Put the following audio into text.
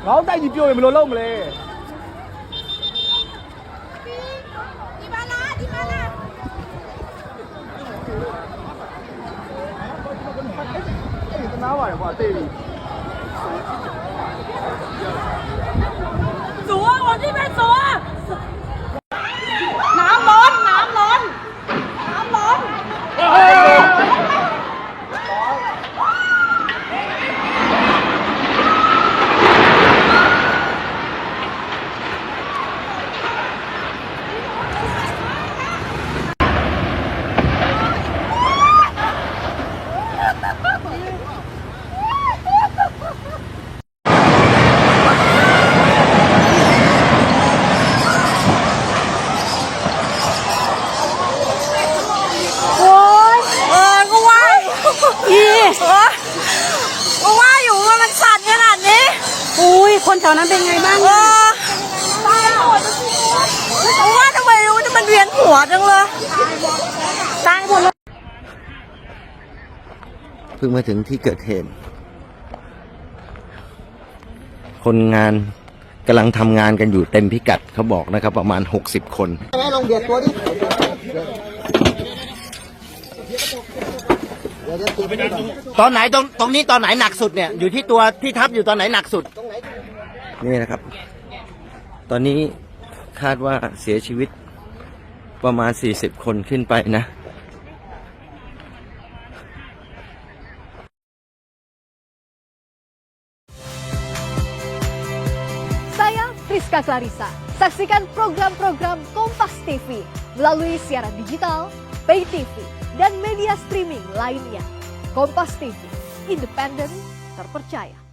ခေါင်းတိုက်ကြီးပြောရင်ဘယ်လိုလုပ်မလဲဒီပါလားဒီပါလားအဲ့ဒီတနာပါတယ်ကွာတေးပြီ走啊往这边走啊น้ำล้นน้ำล้นน้ำล้นว่าอยู่ว่ามันสั่นขนาดนี้อุ้ยคนแถวนั้นเป็นไงบ้างตายหมดว่าทำไมมันเวียนหัวจังเลยตายหมดเลยเพิ่งมาถึงที่เกิดเหตุคนงานกำลังทำงานกันอยู่เต็มพิกัดเขาบอกนะครับประมาณ60 คนลองเบียดตัวดิตอนไหนตรงนี้ตอนไหนหนักสุดเนี่ยอยู่ที่ตัวที่ทับอยู่ตอนไหนหนักสุดนี่นะครับตอนนี้คาดว่าเสียชีวิตประมาณ40 คนขึ้นไปนะSaya Priska Clarissa. Saksikan program-program Kompas TV melalui siaran digital, pay TV, dan media streaming lainnya. Kompas TV, independen, terpercaya.